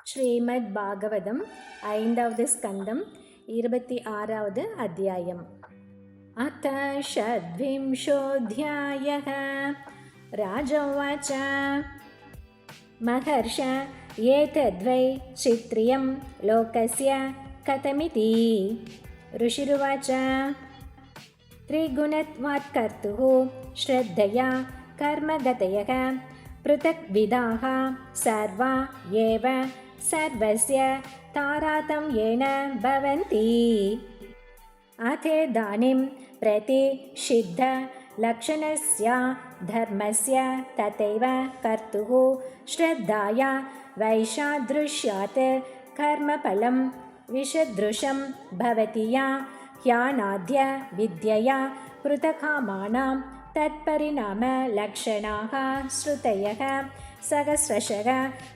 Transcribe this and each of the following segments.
श्रीमद् भागवतम् ऐन्दावद् स्कन्धम् 26வது अध्यायम्। अथ षड्विंशोऽध्यायः। राजोवाच महर्ष एतद्वै क्षत्रियं लोकस्य कथमिति। ऋषिरुवाच त्रिगुणत्वात् कर्तुः श्रद्धया कर्मगतयः पृथग्विधाः सर्वा एव सर्वस्य तारतम्येन भवन्ति। अथेदानीं प्रतिषिद्धलक्षणस्य धर्मस्य तथैव कर्तुः श्रद्धाया वैशादृश्यात् कर्मफलं विषदृशं भवति या ह्यानाद्य विद्यया पृथक्कामानां तत्परिणामलक्षणाः श्रुतयः सहस्रशः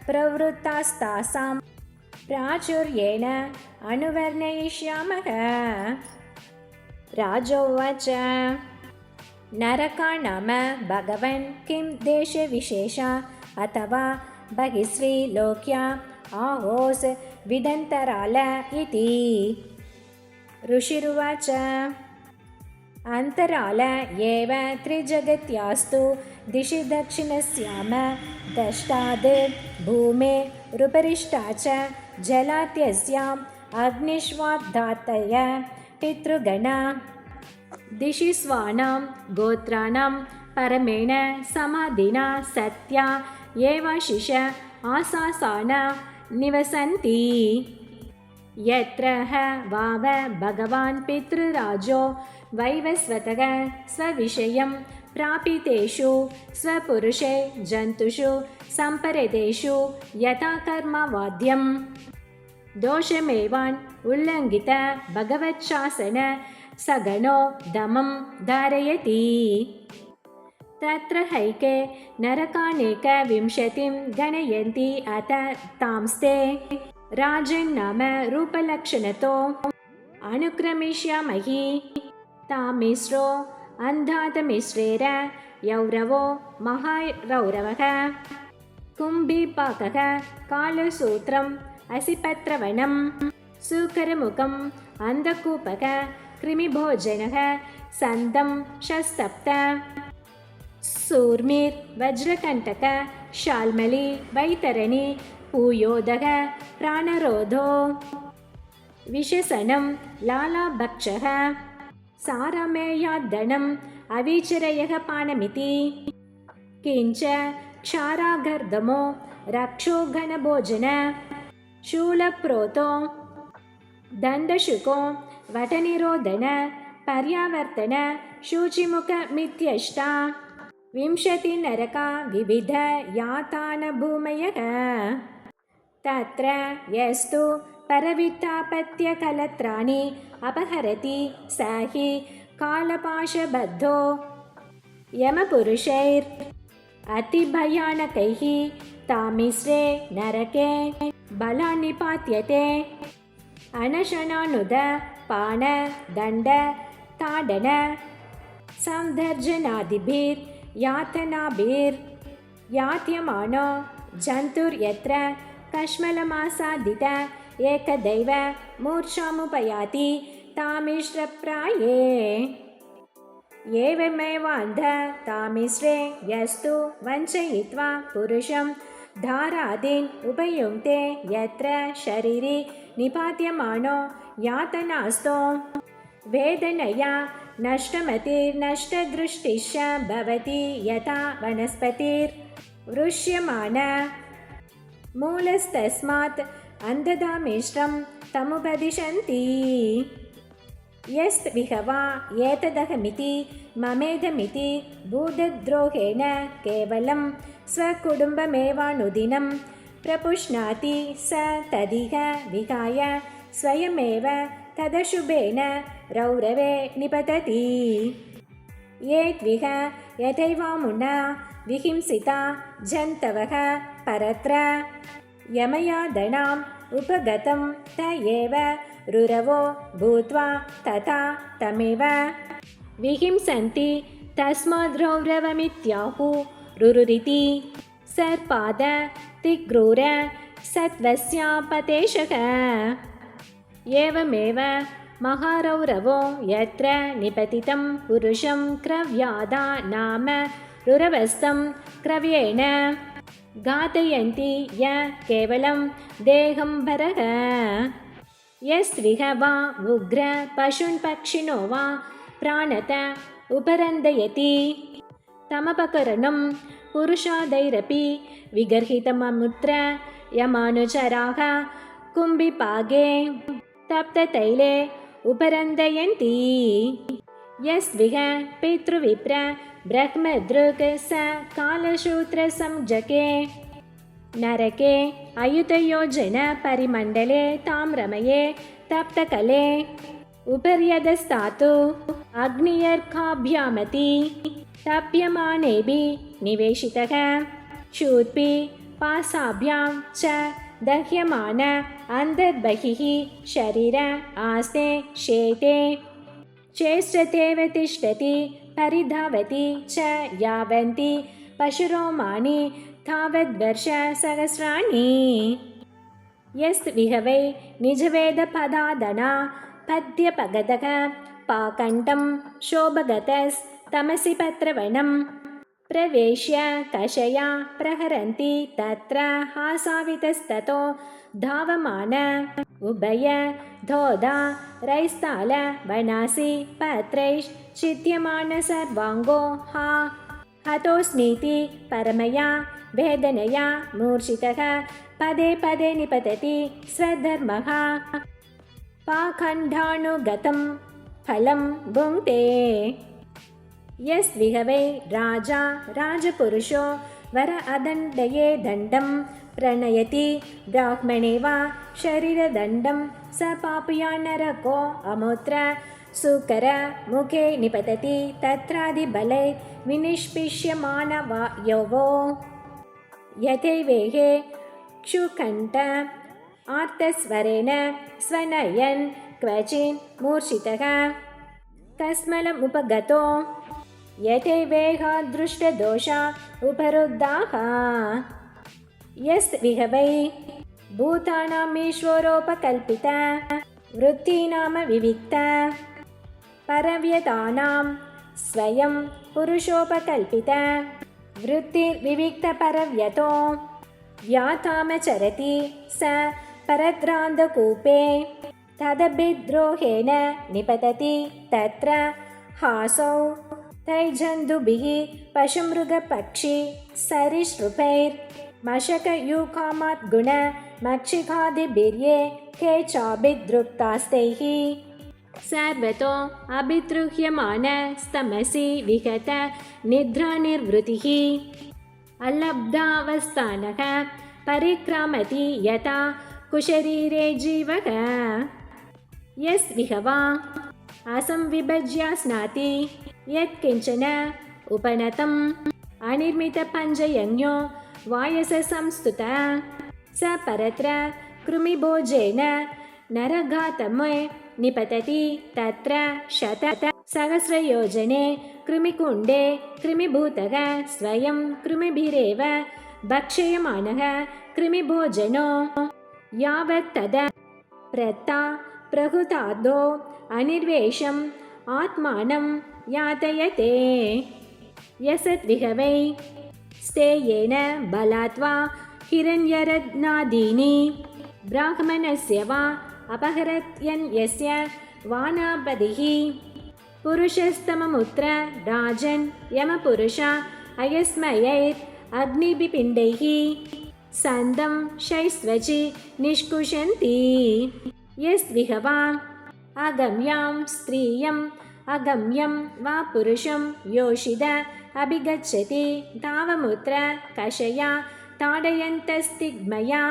प्रवृत्तास्तासां प्राचुर्येण अनुवर्णयिष्यामः। राजोवाच नरकाणां भगवन् किं देशविशेषा अथवा बहिस्त्रीलोक्या आहोस् विदन्तराल इति। ऋषिरुवाच अन्तराल एव त्रिजगत्यास्तु दिशि दक्षिणस्याम दष्टाद् भूमेरुपरिष्टा च जलात्यस्याम् अग्निष्वाद्धातय पितृगणा दिशि स्वानां गोत्राणां परमेण समाधिना सत्या एवाशिष आसासाना निवसन्ति। यत्र वाव भगवान् पितृराजो वैवस्वतः स्वविषयं प्रापितेषु स्वपुरुषे जन्तुषु सम्परेतेषु यथा कर्मवाद्यं दोषमेवान् उल्लङ्घित भगवच्छासन सगणो दमं धारयति। तत्र हैके नरकानेकविंशतिं गणयन्ति अथ तांस्ते राजन्नाम रूपलक्षणतो अनुक्रमिष्यामहि। तामिश्रो अन्धातमिश्रेर यौरवो महारौरवः कुम्भीपाकः कालसूत्रम् असिपत्रवनं सूकरमुखम् अन्धकूपः कृमिभोजनः सन्दं शस्तप्त सूर्मिर्वज्रकण्टक शाल्मली वैतरणी पूयोदः प्राणरोधो विशसनं लालाभक्षः सारमेयाद्धनम् अविचरयः पानमिति। किञ्च क्षारागर्दमो रक्षोघनभोजन शूलप्रोतो दण्डशुको वटनिरोधन पर्यावर्तन शुचिमुखमित्यष्टा 20 नरका विविध यातानभूमयः। तत्र यस्तु परवित्तापत्यकलत्राणि अपहरति स हि कालपाशबद्धो यमपुरुषैर् अतिभयानकैः तामिश्रे नरके बलान्निपात्यते। अनशनानुद पान दण्ड ताडन संदर्जनादिभिर्यातनाभिर्यात्यमानो जन्तुर्यत्र कश्मलमासादित एकदैव मूर्छामुपयाति तामिश्रप्राये। एवमेवान्ध तामिश्रे यस्तु वञ्चयित्वा पुरुषं धारादीन् उपयुङ्क्ते यत्र शरीरे निपात्यमानो यातनास्तो वेदनया नष्टमतिर्नष्टदृष्टिश्च भवति यथा वनस्पतिर्वृष्यमान मूलस्तस्मात् अन्धतामिश्रं तमुपदिशन्ति। यस्त्विहवा एतदहमिति ममेदमिति भूतद्रोहेण केवलं स्वकुटुम्बमेवानुदिनं प्रपुष्णाति स तदिह विहाय स्वयमेव तदशुभेन रौरवे निपतति। ये त्विह यथैवामुना विहिंसिता जन्तवः परत्र यमयादनाम् उपगतं त एव रुरवो भूत्वा तथा तमेव विहिंसन्ति तस्माद्रौरवमित्याहुरुरिति सर्पाद तिग्रूर सत्त्वस्यापतेशः। एवमेव महारौरवो यत्र निपतितं पुरुषं क्रव्यादा नाम रुरवस्तं क्रव्येण घातयन्ति य केवलं देहम्भरः। यस्त्विह वा उग्र पशून् पक्षिणो वा प्राणत उपरन्दयति तमपकरणं पुरुषादैरपि विगर्हितममुत्र यमानुचराः कुम्भिपागे तप्ततैले उपरन्दयन्ति। यस्त्विह पितृविप्र ब्रह्मदृक् स कालशूत्रसंज्ञके नरके अयुतयोजन परिमण्डले ताम्रमये तप्तकले उपर्यधस्तातु अग्नियर्काभ्यामति तप्यमानेभिः निवेशितः शूद्पि पासाभ्यां च दह्यमान अन्तर्बहिः शरीर आस्ते शेते चेष्टतेव तिष्ठति परिधावति च यावन्ति पशुरोमाणि तावद्वर्षसहस्राणि। यस्त्विह वै निजवेदपदादना पद्यपगतः पाकण्ठं शोभगतस्तमसि पत्रवनं प्रवेश्य कषया प्रहरन्ति तत्र हासावितस्ततो धावमान उभय धोधा रैस्ताल वनासि पत्रैश्चित्यमान सर्वाङ्गो हा हतोऽस्मीति परमया वेदनया मूर्छितः पदे पदे निपतति स्वधर्मः पाखण्डानुगतं फलं भुङ्क्ते। यस्त्विह वै राजा राजपुरुषो वर अदण्डये दण्डं प्रणयति ब्राह्मणे वा शरीरदण्डं स पापया नरको अमुत्र सुकर मुखे निपतति तत्रादिबलै विनिष्पिष्यमानवायवो यथैवेहे क्षुकण्ठ आर्तस्वरेण स्वनयन् क्वचिन् मूर्छितः कस्मलमुपगतो यथैवेह दृष्टदोषा उपरुद्धाः। यस्त्विह वै भूतानामीश्वरोपकल्पित वृत्तीनाम विविक्त परव्यतानां स्वयं पुरुषोपकल्पित वृत्तिर्विविक्तपरव्यतो व्यातामचरति स परद्रान्तकूपे तदभिद्रोहेण निपतति तत्र हासौ तैजन्तुभिः पशुमृगपक्षि सरीसृपैर्मशकयूकामाद्गुण मक्षिकादिभिर्ये केचाभिद्रुक्तास्तैः सर्वतो अभिद्रुह्यमानस्तमसि विगत निद्रानिर्वृतिः अलब्धावस्थानः परिक्रामति यथा कुशरीरे जीवः। यस्विह वा असंविभज्य स्नाति यत्किञ्चन उपनतम् अनिर्मितपञ्चयज्ञो वायससंस्तुतः स परत्र कृमिभोजेन नरघातमे निपतति तत्र शतसहस्रयोजने कृमिकुण्डे कृमिभूतः स्वयं कृमिभिरेव भक्षयमानः कृमिभोजनो यावत्तद प्रत्ता प्रहुतादो अनिर्वेशम् आत्मानं यातयते। यसत्विह वै स्तेयेन बलात् वा हिरण्यरत्नादीनि ब्राह्मणस्य वा अपहरत्यन्यस्य वानापदिः पुरुषस्तममुत्र राजन् यमपुरुष अयस्मयैर् अग्निभिपिण्डैः सन्दं शैस्वचि निष्कुशन्ति। यस्त्विह वा अगम्यां स्त्रियम् अगम्यं वा पुरुषं योषित अभिगच्छति तावमुत्र कषया ताडयन्तस्तिग्मया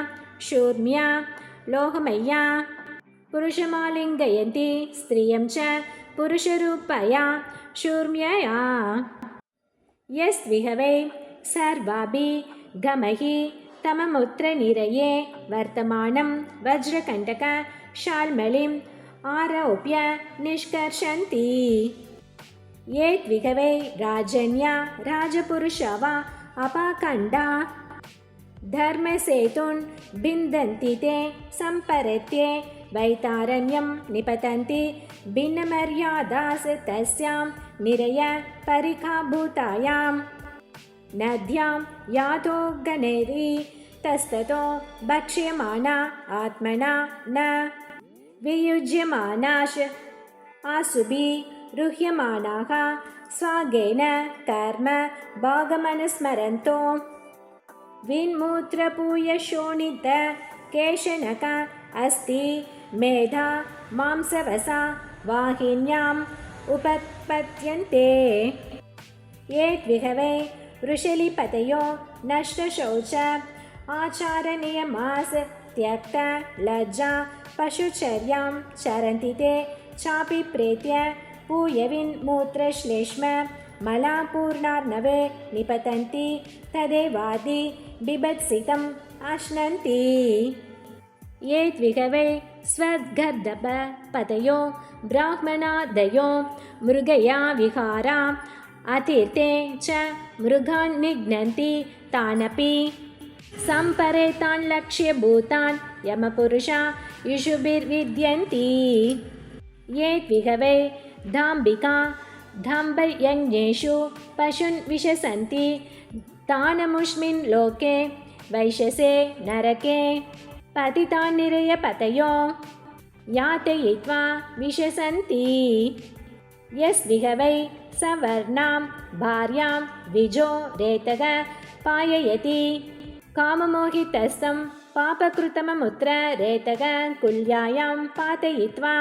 शूर्म्या लोहमय्या पुरुषमालिङ्गयन्ति स्त्रियं च पुरुषरूपया शूर्म्यया। यस्त्विह वै सर्वाभिगमैः तममुत्रनिरये वर्तमानं वज्रकण्टकशाल्मलिम् आरोप्य निष्कर्षन्ति। ये त्विह वै राजन्या राजपुरुषा वा अपाखण्डा धर्मसेतुन् बिन्दन्ति ते सम्परेत्ये वैतारण्यं निपतन्ति भिन्नमर्यादास् तस्यां निरय परिखाभूतायां नद्यां यातो गणैरी तस्ततो भक्ष्यमाना आत्मना न वियुज्यमानाश् आसुभिः रुह्यमानाः स्वागेन कर्म भागमनुस्मरन्तो विन्मूत्रपूयशोणित केशनक अस्ति मेधा मांसवसा वाहिन्याम् उपपद्यन्ते ये द्विहवे वृषलिपतयो नष्टशौच आचारनियमास् त्यक्त लज्जा पशुचर्यां चरन्ति ते चापि प्रेत्य पूयविन्मूत्रश्लेष्म मलापूर्णार्णवे निपतन्ति तदेवादि बिभत्सितम् अश्नन्ति ये द्विहवे स्वद्गर्दभपतयो ब्राह्मणादयो मृगया विहारा अतीर्थे च मृगान् निघ्नन्ति तानपि सम्परेतान् लक्ष्यभूतान् यमपुरुषा इषुभिर्विद्यन्ति ये द्विहवे दाम्बिका दाम्भयज्ञेषु पशून् विशसन्ति तानमुष्मिन् लोके वैशसे नरके पतितान् निरयपतयो यातयित्वा विशसन्ति यस्विहवै सवर्णां भार्यां द्विजो रेतः पाययति काममोहितस्तं पापकृतममुत्र रेतः कुल्यायां पातयित्वा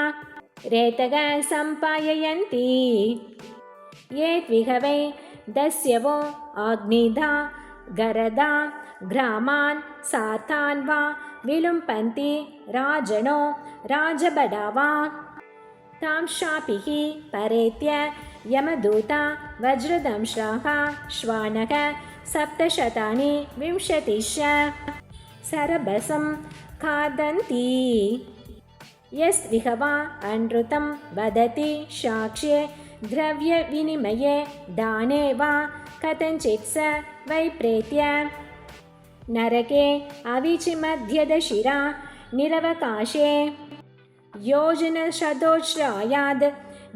रेतः सम्पाययन्ति ये द्विहवै दस्यवो अग्निधा गरदा ग्रामान् सार्थान् वा विलुम्पन्ति राजनो राजबडावा तां शापिः परेत्य यमदूता वज्रदंश्राः श्वानः 720 सरबसं खादन्ति यस्विहवा अनृतं वदति साक्ष्ये द्रव्यविनिमये दाने वा कथञ्चित् स वै प्रेत्य नरके अविचिमध्यदशिरा निरवकाशे योजनशतोच्छ्रायाद्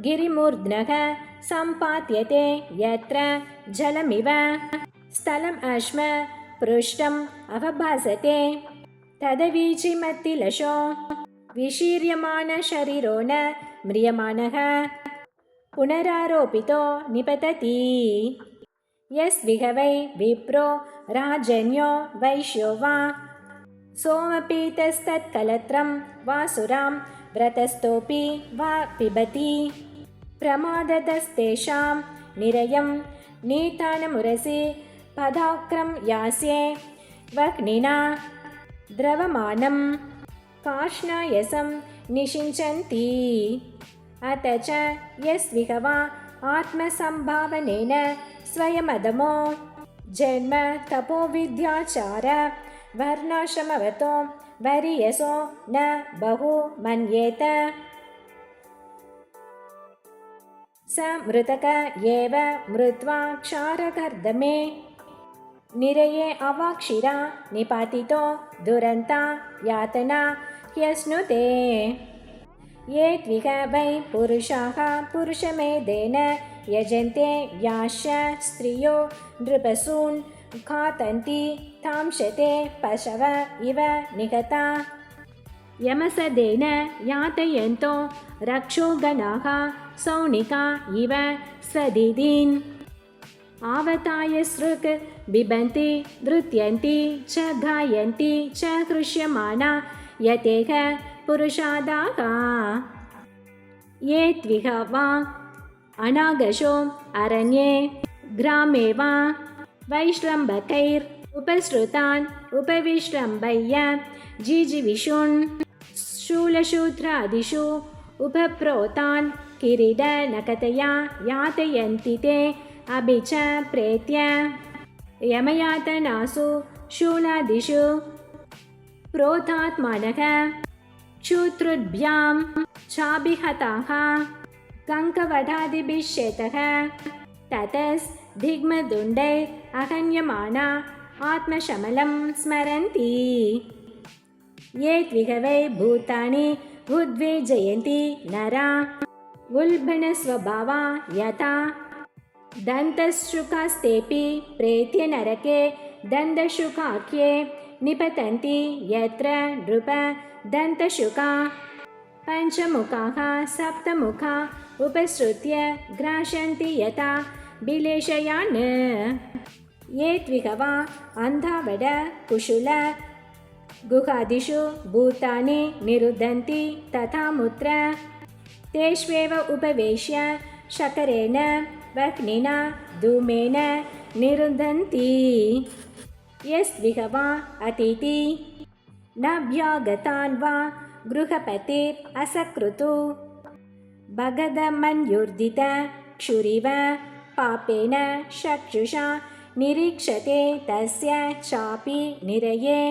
गिरिमूर्ध्नः सम्पात्यते यत्र जलमिव स्थलम् अश्म पृष्ठम् अवभासते तदवीचिमत्तिलशो विशीर्यमानशरीरो न म्रियमाणः पुनरारोपितो निपतति यस्विहवै विप्रो राजन्यो वैश्यो वा सोमपीतस्तत्कलत्रं वासुरां व्रतस्थोऽपि वा पिबति प्रमादतस्तेषां निरयं नीतानमुरसि पदाक्रं यास्ये वह्निना द्रवमानं कार्ष्णायसं निषिञ्चन्ति अथ च यस्विहवा आत्मसम्भावनेन स्वयमदमो जन्म तपोविद्याचार वर्णाश्रमवतो वरीयसो न बहु मन्येत स मृतक एव मृत्वा क्षारकर्दमे निरये अवाक्षिरा निपातितो दुरन्ता यातना ह्यश्नुते ये द्विह वै पुरुषाः पुरुषमेधेन यजन्ते याश्च स्त्रियो नृपसून् घातन्ति तांशते पशव इव निहता यमसदेन यातयन्तो रक्षोगणाः सौनिका इव स्वदीदीन् आवतायसृक् बिबन्ति नृत्यन्ति च गायन्ति च हृष्यमाणा यतेह पुरुषादाः ये द्विह वा अनागशो अरण्ये ग्रामे वा वैश्रम्भकैर् उपसृतान् उपविश्रम्भय्य जिजीविषुन् शूलशूद्रादिषु उपप्रोतान् किरीटनखतया यातयन्ति ते अभि च प्रेत्य यमयातनासु शूलादिषु प्रोतात्मानः क्षुत्रुभ्यां चाभिहताः कङ्कवडादिभिश्चेतः ततस्दिग्मदुण्डैः अहन्यमाना आत्मशमलं स्मरन्ति। ये त्विहवै भूतानि उद्विजयन्ति नरा उल्बणस्वभावा यथा दन्तशुकास्तेऽपि प्रेत्य नरके दन्तशुकाख्ये निपतन्ति यत्र नृप दन्तशुका पञ्चमुखाः सप्तमुखा उपसृत्य ग्राशन्ति यथा बिलेशयान्। ये त्विहवा अन्धावड कुशुल गुहादिषु भूतानि निरुद्धन्ति तथा मुत्र तेष्वेव उपवेश्य शकरेण वह्निना धूमेन निरुद्धन्ति। यस्त्विहवा अतिथि नाभ्यागतान् वा गृहपतिरसकृतु भगदमन्युर्दित क्षुरिव पापेन चक्षुषा निरीक्षते तस्य चापि निरये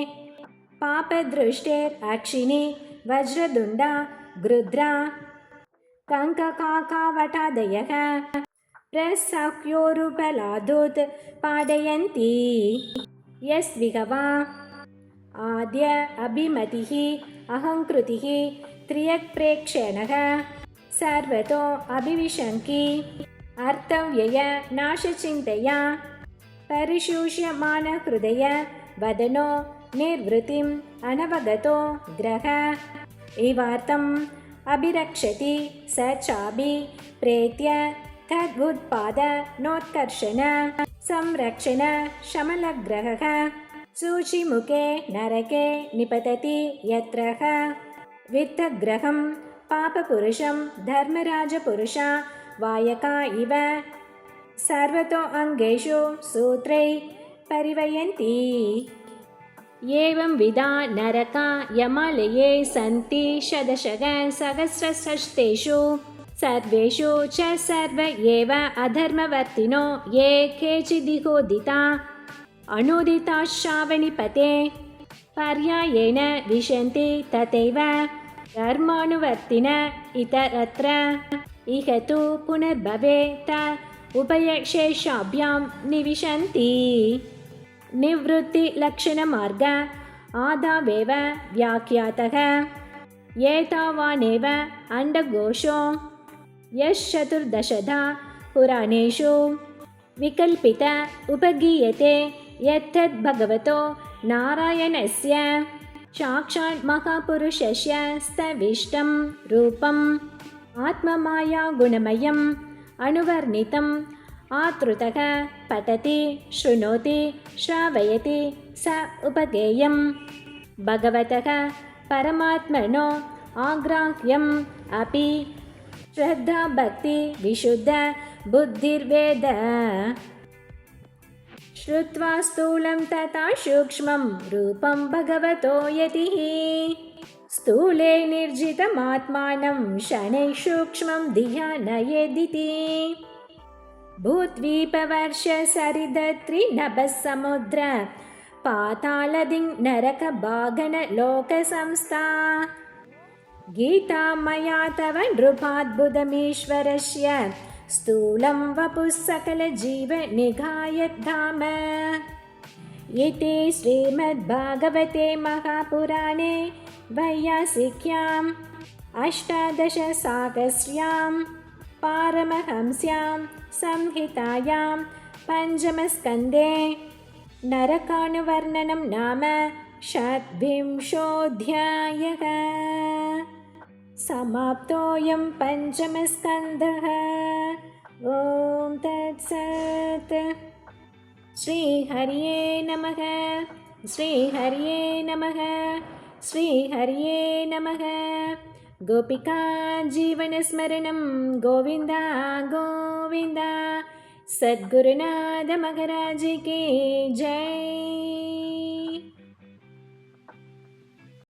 पापदृष्टेरक्षिणी वज्रदुण्डा गृध्रा कङ्ककाकावटादयः प्रसह्योरुपलादुत् पाडयन्ति। यस्त्विहवा आद्य अभिमतिः अहङ्कृतिः त्र्यक्प्रेक्षणः सर्वतो अभिविशङ्की अर्थव्यय नाशचिन्तया परिशुष्यमानहृदय वदनो निर्वृतिम् अनवगतो ग्रह इवार्थम् अभिरक्षति स चाभि प्रेत्य तद्वुत्पाद नोत्कर्षण संरक्षण शमलग्रहः सूचिमुखे नरके निपतति यत्रः वित्तग्रहं पापपुरुषं धर्मराजपुरुषा वायका इव सर्वतो अङ्गेषु सूत्रै परिवयन्ति। एवंविधा नरका यमालये सन्ति शतशः सहस्रशस्तेषु सर्वेषु च सर्व एव अधर्मवर्तिनो ये केचिदिहोदिता अनुदिताश्चावनिपते पर्यायेण विशन्ति तथैव धर्मानुवर्तिन इतरत्र इह तु पुनर्भवे त उभयशेषाभ्यां निविशन्ति। निवृत्तिलक्षणमार्ग आदावेव व्याख्यातः एतावानेव अण्डघोषो यश्चतुर्दशधा पुराणेषु विकल्पित उपगीयते यत्तद्भगवतो नारायणस्य साक्षात् महापुरुषस्य स्तविष्टं रूपम् आत्ममायागुणमयम् अनुवर्णितम् आतृतः पठति शृणोति श्रावयति स उपगेयं भगवतः परमात्मनो आग्राह्यम् अपि श्रद्धा भक्ति विशुद्ध बुद्धिर्वेद श्रुत्वा स्थूलं तथा सूक्ष्मं रूपं भगवतो यतिः स्थूले निर्जितमात्मानं शनैः सूक्ष्मं धिया नयेदिति भूद्वीपवर्षसरिदत्रिनभस्समुद्र पातालदिङ्नरकभागनलोकसंस्था गीता मया तव नृपाद्भुतमीश्वरस्य स्थूलं वपुः सकलजीवनिघायद्धाम। इति श्रीमद्भागवते महापुराणे वैयासिक्याम् अष्टादशसाहस्र्यां पारमहंस्यां संहितायां पञ्चमस्कन्धे नरकानुवर्णनं नाम षड्विंशोऽध्यायः। समाप्तोऽयं पञ्चमस्कन्धः। ॐ तत्सत्। श्रीहर्ये नमः। श्रीहर्ये नमः। श्रीहर्ये नमः। गोपिका जीवनस्मरणं गोविन्द गोविन्द। सद्गुरुनाथ महाराज की जय।